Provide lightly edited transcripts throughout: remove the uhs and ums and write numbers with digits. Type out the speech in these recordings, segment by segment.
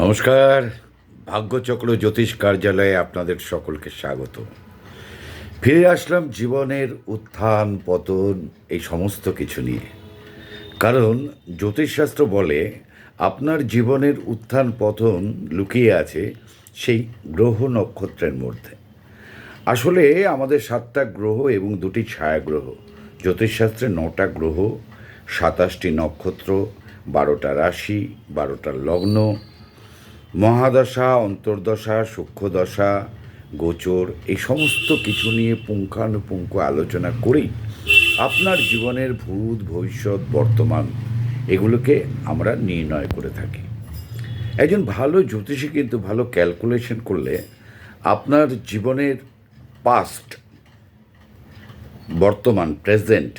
নমস্কার। ভাগ্যচক্র জ্যোতিষ কার্যালয়ে আপনাদের সকলকে স্বাগত। ফিরে আসলাম জীবনের উত্থান পতন এই সমস্ত কিছু নিয়ে। কারণ জ্যোতিষশাস্ত্র বলে আপনার জীবনের উত্থান পতন লুকিয়ে আছে সেই গ্রহ নক্ষত্রের মধ্যে। আসলে আমাদের 7টা গ্রহ এবং 2টি ছায়াগ্রহ। জ্যোতিষশাস্ত্রে 9টা গ্রহ, 27টি নক্ষত্র, 12টা রাশি, 12টা লগ্ন, মহাদশা, অন্তর্দশা, সূক্ষ্মদশা, গোচর এই সমস্ত কিছু নিয়ে পুঙ্খানুপুঙ্খ আলোচনা করেই আপনার জীবনের ভূত ভবিষ্যৎ বর্তমান এগুলোকে আমরা নির্ণয় করে থাকি। একজন ভালো জ্যোতিষী কিন্তু ভালো ক্যালকুলেশন করলে আপনার জীবনের পাস্ট, বর্তমান, প্রেজেন্ট,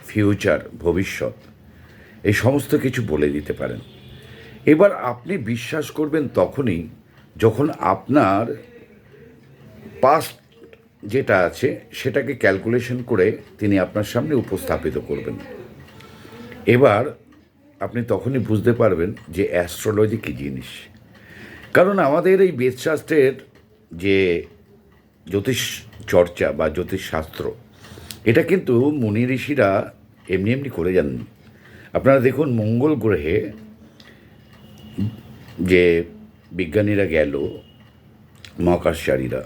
ফিউচার, ভবিষ্যৎ এই সমস্ত কিছু বলে দিতে পারেন। এবার আপনি বিশ্বাস করবেন তখনই যখন আপনার পাস্ট যেটা আছে সেটাকে ক্যালকুলেশন করে তিনি আপনার সামনে উপস্থাপিত করবেন। এবার আপনি তখনই বুঝতে পারবেন যে অ্যাস্ট্রোলজি কী জিনিস। কারণ আমাদের এই বেদশাস্ত্রের যে জ্যোতিষ চর্চা বা জ্যোতিষশাস্ত্র এটা কিন্তু মুনি ঋষিরা এমনি এমনি করে যাননি। আপনারা দেখুন মঙ্গল গ্রহে যে বিজ্ঞানীরা গেল, মহাকাশচারীরা,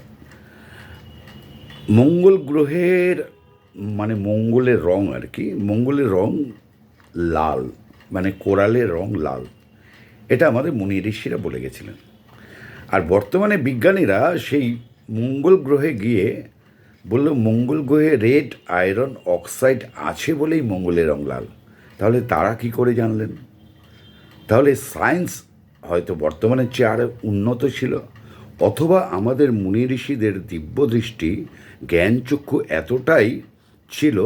মঙ্গল গ্রহের মানে মঙ্গলের রং আর কি, মঙ্গলের রং লাল, মানে কোরালের রং লাল। এটা আমাদের মুনি ঋষিরা বলে গেছিলেন। আর বর্তমানে বিজ্ঞানীরা সেই মঙ্গল গ্রহে গিয়ে বলল মঙ্গল গ্রহে রেড আয়রন অক্সাইড আছে বলেই মঙ্গলের রং লাল। তাহলে তারা কি করে জানলেন? তাহলে সায়েন্স হয়তো বর্তমানের চেয়ে আরও উন্নত ছিল, অথবা আমাদের মুনি ঋষিদের দিব্য দৃষ্টি জ্ঞানচক্ষু এতটাই ছিল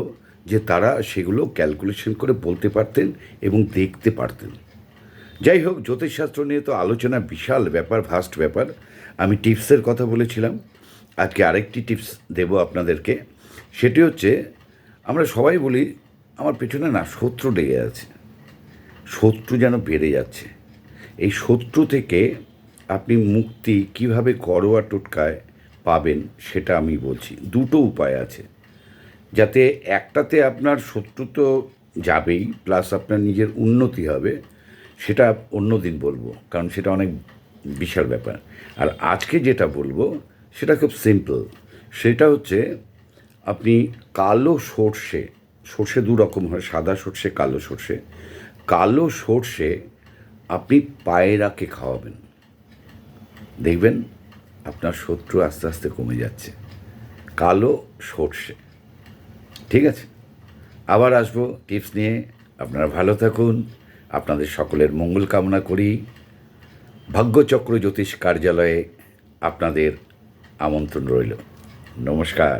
যে তারা সেগুলো ক্যালকুলেশন করে বলতে পারতেন এবং দেখতে পারতেন। যাই হোক, জ্যোতিষশাস্ত্র নিয়ে তো আলোচনা বিশাল ব্যাপার, ভাস্ট ব্যাপার। আমি টিপসের কথা বলেছিলাম, আজকে আরেকটি টিপস দেব আপনাদেরকে। সেটি হচ্ছে, আমরা সবাই বলি আমার পেছনে না শত্রু লেগে আছে, শত্রু যেন বেড়ে যাচ্ছে। এই শত্রু থেকে আপনি মুক্তি কিভাবে ঘরোয়া টোটকায় পাবেন সেটা আমি বলছি। দুটো উপায় আছে, যাতে একটাতে আপনার শত্রু তো যাবেই, প্লাস আপনার নিজের উন্নতি হবে, সেটা অন্য দিন বলবো, কারণ সেটা অনেক বিশাল ব্যাপার। আর আজকে যেটা বলবো সেটা খুব সিম্পল। সেটা হচ্ছে আপনি কালো সর্ষে, সর্ষে দু রকম হয়, সাদা সর্ষে, কালো সর্ষে। কালো সর্ষে আপনি পায়রাকে খাওয়াবেন, দেখবেন আপনার শত্রু আস্তে আস্তে কমে যাচ্ছে। কালো সর্ষে, ঠিক আছে? আবার আসবো টিপস নিয়ে। আপনারা ভালো থাকুন, আপনাদের সকলের মঙ্গল কামনা করি। ভাগ্যচক্র জ্যোতিষ কার্যালয়ে আপনাদের আমন্ত্রণ রইল। নমস্কার।